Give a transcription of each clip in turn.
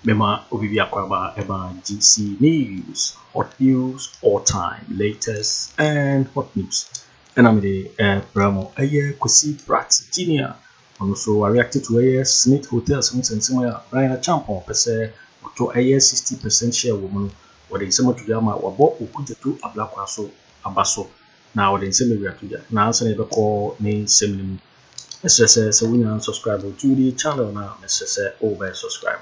Mema Obibi Akwaba Eba GC News, hot news, all time, latest and hot news. And I'm the Bramo Kwesi Pratt Junior. And also I reacted to Smith Hotels and Similar Bryan Acheampong per to 60% share woman or the summer to Yama or Okudzeto Ablakwa so Abaso. Now the same react to that. Now answer never call name seminar. So we now subscribe to the channel now. Necessary over subscribe.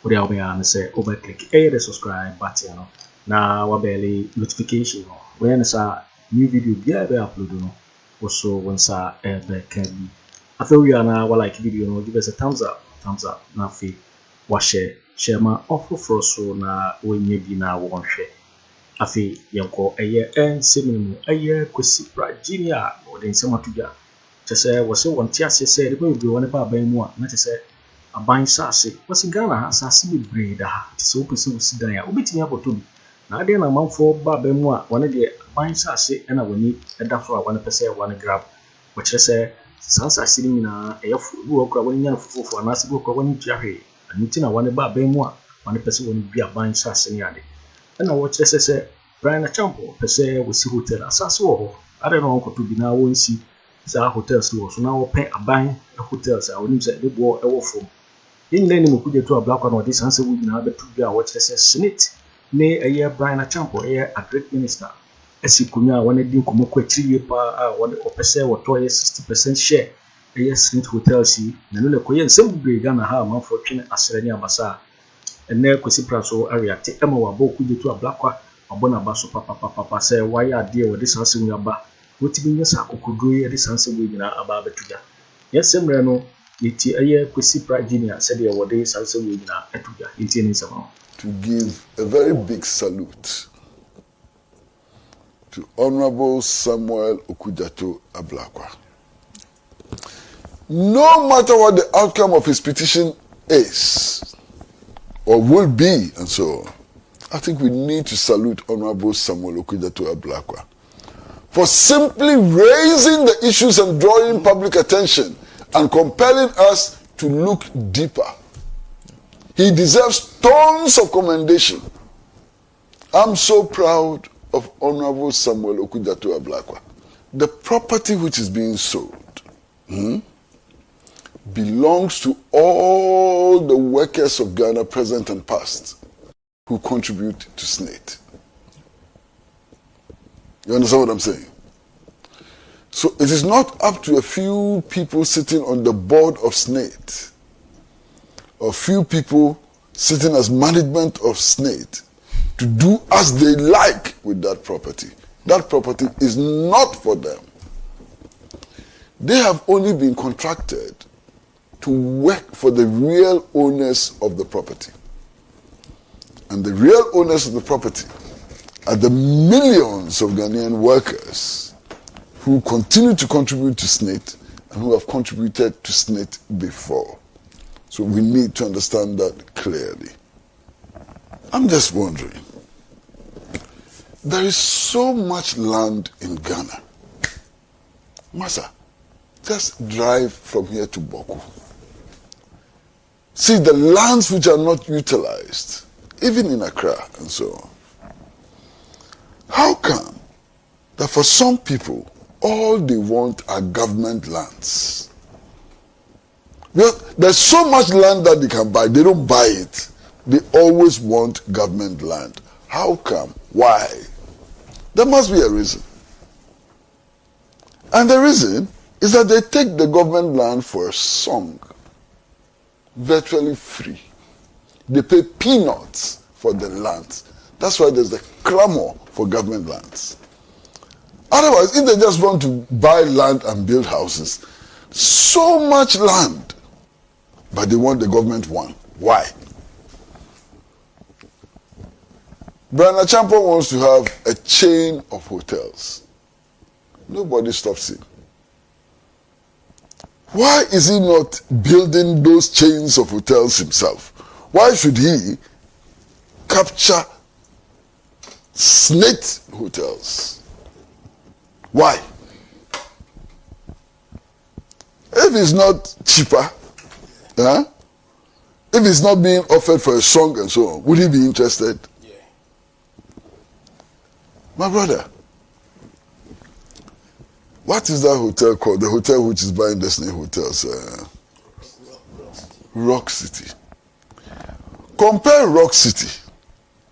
What I mean say over click the subscribe button. Now what barely notification. When a new video be upload also once can be. I thought we are now like video give us a thumbs up. Now fee watch share my offer for so na when you be now one share. Afi yanko and seminar Kwesi Pratt Junior or then someone to ya. Just say was so one tiase said we will be one about by more. Not to say a buying sassy. What's in Ghana has a silly breed. It's open so sit down. Obiting up to me. Now then a month for Baba more one of the buying sassy and I will need a daffer 1% one grab. Which I say, since I sitting in a walk when you for an answer book when you jarry. And meeting a one about more 1% will be a buying sassy. And I watch say Bryan Acheampong per se we see hotel asaso. I don't know to be now won't see hotels so now pay a buying hotels. I will say the war from. In learning Okudzeto Ablakwa no this answer we now be to be a watch Senate. Ne a year Bryan Acheampong a great minister. As you could now one din komo kwa 3 year pa one opese what 60% share. A Senate hotels see na no koye nsem big Ghana ha man for twene asrani abasa. And now Kwesi Pratt so area te ema wa Okudzeto Ablakwa abona baso papa say why are there with this answer we aba. What be yes akokodro this answer we na aba betuga. Yes semre no Yeti Kwesi Pratt Junior said the word is also we na etuga intini sama. To give a very big salute to Honorable Samuel Okudzeto Ablakwa. No matter what the outcome of his petition is or will be and so on, I think we need to salute Honorable Samuel Okudzeto Ablakwa for simply raising the issues and drawing public attention and compelling us to look deeper. He deserves tons of commendation. I'm so proud of Honorable Samuel Okudzeto Ablakwa. The property which is being sold belongs to all the workers of Ghana, present and past, who contribute to SNAIT. You understand what I'm saying? So it is not up to a few people sitting on the board of SNAIT or few people sitting as management of SNAIT to do as they like with that property. That property is not for them. They have only been contracted to work for the real owners of the property. And the real owners of the property are the millions of Ghanaian workers who continue to contribute to SNAIT and who have contributed to SNAIT before. So we need to understand that clearly. I'm just wondering, there is so much land in Ghana. Masa, just drive from here to Boku. See the lands which are not utilized, even in Accra and so on. How come that for some people, all they want are government lands? Well, there's so much land that they can buy, they don't buy it. They always want government land. How come? Why? There must be a reason. And the reason is that they take the government land for a song, virtually free. They pay peanuts for the lands. That's why there's the clamor for government lands. Otherwise, if they just want to buy land and build houses, so much land, but they want the government one. Why? Bryan Acheampong wants to have a chain of hotels. Nobody stops him. Why is he not building those chains of hotels himself? Why should he capture SNAIT hotels? Why? If it's not cheaper, If it's not being offered for a song and so on, would he be interested? Yeah. My brother, what is that hotel called? The hotel which is buying Destiny Hotels? Rock City. Compare Rock City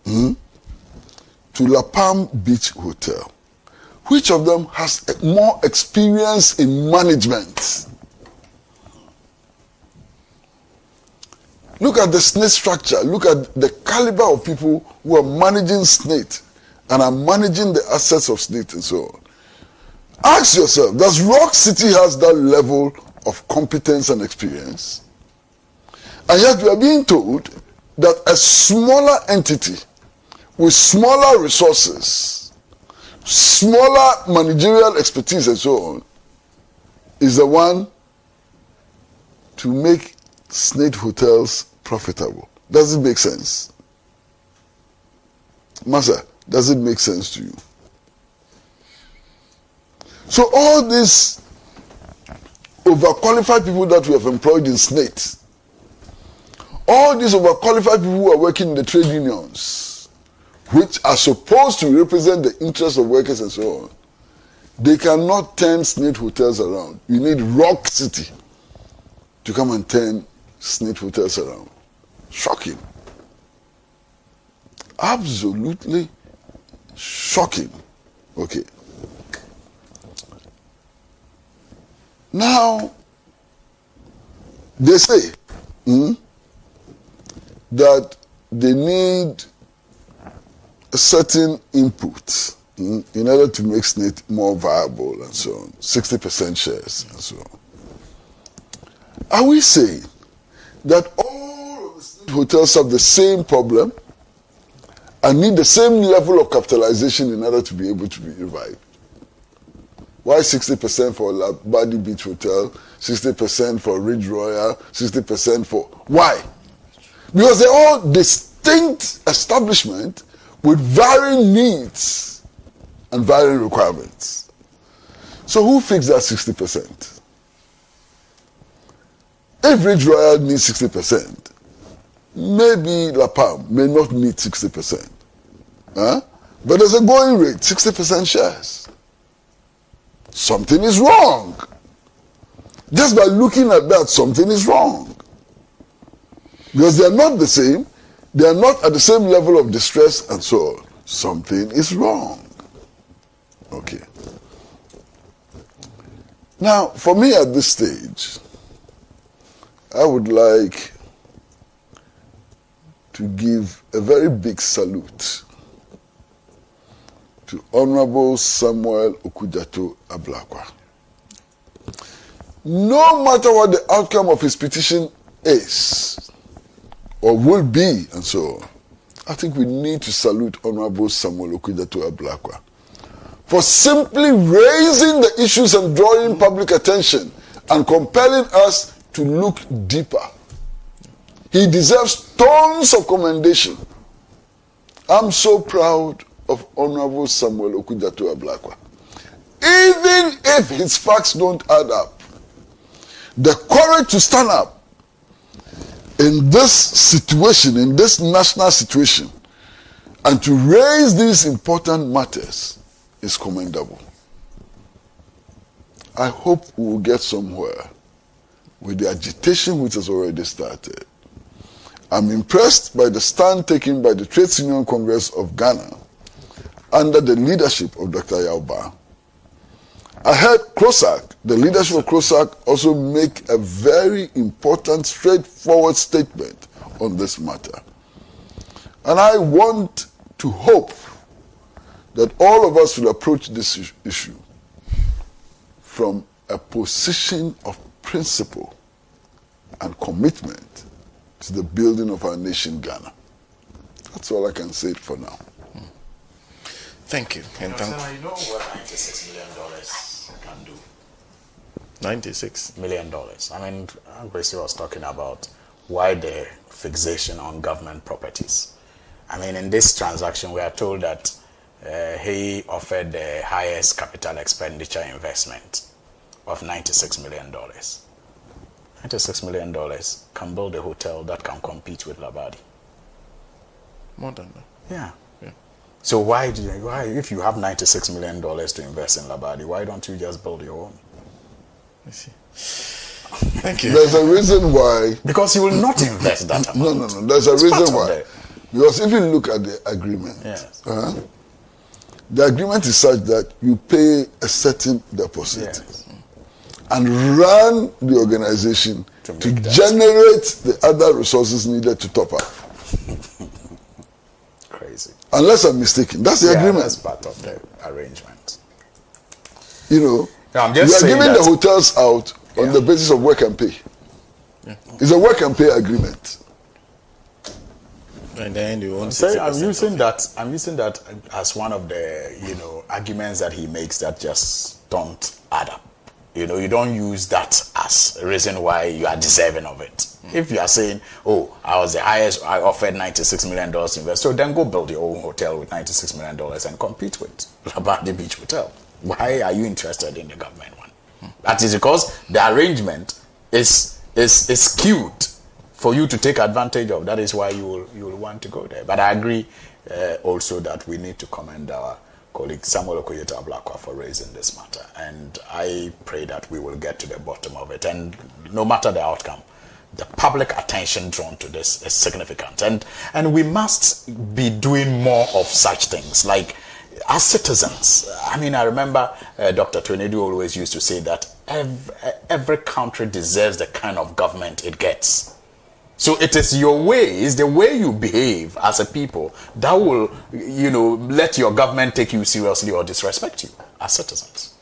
to La Palm Beach Hotel. Which of them has more experience in management? Look at the SNIT structure. Look at the caliber of people who are managing SNIT and are managing the assets of SNIT and so on. Ask yourself, does Rock City has that level of competence and experience? And yet we are being told that a smaller entity with smaller resources, smaller managerial expertise and so on, is the one to make SNIT hotels profitable. Does it make sense? Master, does it make sense to you? So all these overqualified people that we have employed in SNIT, all these overqualified people who are working in the trade unions, which are supposed to represent the interests of workers and so on, they cannot turn SNIT hotels around. You need Rock City to come and turn SNIT hotels around. Shocking. Absolutely shocking. Okay. Now, they say that they need a certain input in order to make SNIT more viable and so on. 60% shares and so on. Are we saying that all of the SNIT hotels have the same problem and need the same level of capitalization in order to be able to be revived? Why 60% for Labadi Beach Hotel, 60% for Ridge Royal, 60% for... Why? Because they're all distinct establishments with varying needs and varying requirements. So who fixed that 60%? If Ridge Royal needs 60%, maybe La Palm may not meet 60%. Huh? But there's a going rate, 60% shares. Something is wrong. Just by looking at that, something is wrong. Because they are not the same, they are not at the same level of distress and so on. Something is wrong. Okay. Now, for me at this stage, I would like to give a very big salute to Honorable Samuel Okudzeto Ablakwa. No matter what the outcome of his petition is, or will be, and so on, I think we need to salute Honorable Samuel Okudzeto Ablakwa for simply raising the issues and drawing public attention and compelling us to look deeper. He deserves tons of commendation. I'm so proud of Honorable Samuel Okudzeto Ablakwa. Even if his facts don't add up, the courage to stand up in this situation, in this national situation, and to raise these important matters is commendable. I hope we will get somewhere with the agitation which has already started. I'm impressed by the stand taken by the Trades Union Congress of Ghana under the leadership of Dr. Yauba. I heard CROSAC, the leadership of CROSAC, also make a very important, straightforward statement on this matter. And I want to hope that all of us will approach this issue from a position of principle and commitment to the building of our nation, Ghana. That's all I can say for now. Thank you. And you know what $96 million can do? $96 million. I mean, Kwesi was talking about why the fixation on government properties. I mean, in this transaction, we are told that he offered the highest capital expenditure investment of $96 million. $96 million can build a hotel that can compete with Labadi. More than that. Yeah. So why, if you have $96 million to invest in Labadi, why don't you just build your own? I see. Thank you. There's a reason why. Because you will not invest that amount. No. There's a reason why. Because if you look at the agreement, yes. The agreement is such that you pay a certain deposit. Yes. And run the organization to generate the other resources needed to top up. Crazy. Unless I'm mistaken, that's the agreement. That's part of the arrangement. You know, no, I'm you just are saying giving that, the hotels out on the basis of work and pay. Yeah. It's a work and pay agreement. And then you want I'm using that as one of the arguments that he makes that just don't add up. You don't use that as a reason why you are deserving of it. If you are saying, oh, I was the highest, I offered $96 million to invest, so then go build your own hotel with $96 million and compete with Labadi Beach Hotel. Why are you interested in the government one? That is because the arrangement is skewed for you to take advantage of. That is why you will want to go there. But I agree also that we need to commend our colleague Samuel Okudzeto Ablakwa for raising this matter, and I pray that we will get to the bottom of it, and no matter the outcome, the public attention drawn to this is significant, and we must be doing more of such things, like as citizens. I mean, I remember Dr. Twenedu always used to say that every country deserves the kind of government it gets. So it is your way, it's the way you behave as a people that will, let your government take you seriously or disrespect you as citizens.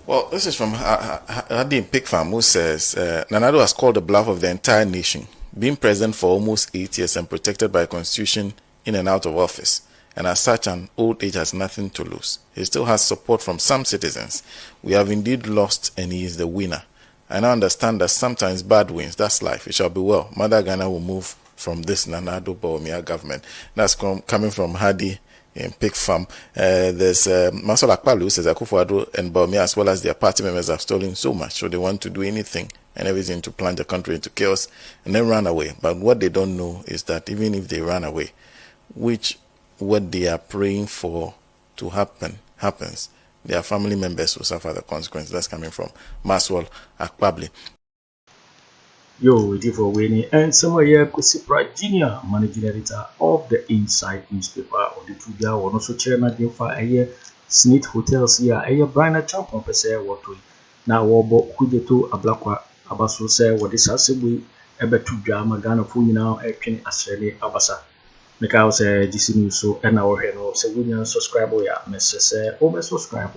Well, this is from Hadi in Pig Farm, who says, Nanado has called the bluff of the entire nation, being present for almost 8 years and protected by constitution in and out of office. And as such, an old age has nothing to lose. He still has support from some citizens. We have indeed lost, and he is the winner. I now understand that sometimes bad wins. That's life. It shall be well. Mother Ghana will move from this Nanado Bawumia government. That's coming from Hadi in Pig Farm. There's Masol Akpalu who says Akufo-Addo and Bawumia, as well as their party members, have stolen so much, so they want to do anything and everything to plunge the country into chaos and then run away. But what they don't know is that even if they run away, what they are praying for to happen happens, their family members will suffer the consequences. That's coming from Maswell Akpabli. Yo, it is for winning. And somewhere here, Kwesi Pratt Jr., managing editor of the Inside newspaper, or the Jubilee, or also Kyeremanteng for a year, Snit Hotels here, a year Bryan Acheampong per se, what we now Okudzeto Ablakwa, Abaso say, what is assembly, ebe to drama, Ghana for you now, a Ken Ofori Atta. Make out say GC News so and our hello say we can subscribe ya message over subscribe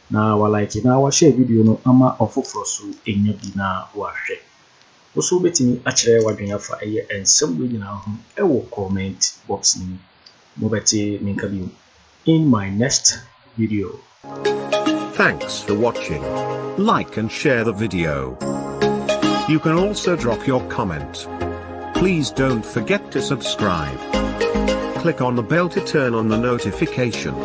na wa like na wa share video no ama ofoforo so enya bi na wa hwe also betimi akire wadwen afa eye ensem we nyina ho e wo comment box ni mo beti minka bi in my next video. Thanks for watching. Like and share the video. You can also drop your comment. Please don't forget to subscribe. Click on the bell to turn on the notification.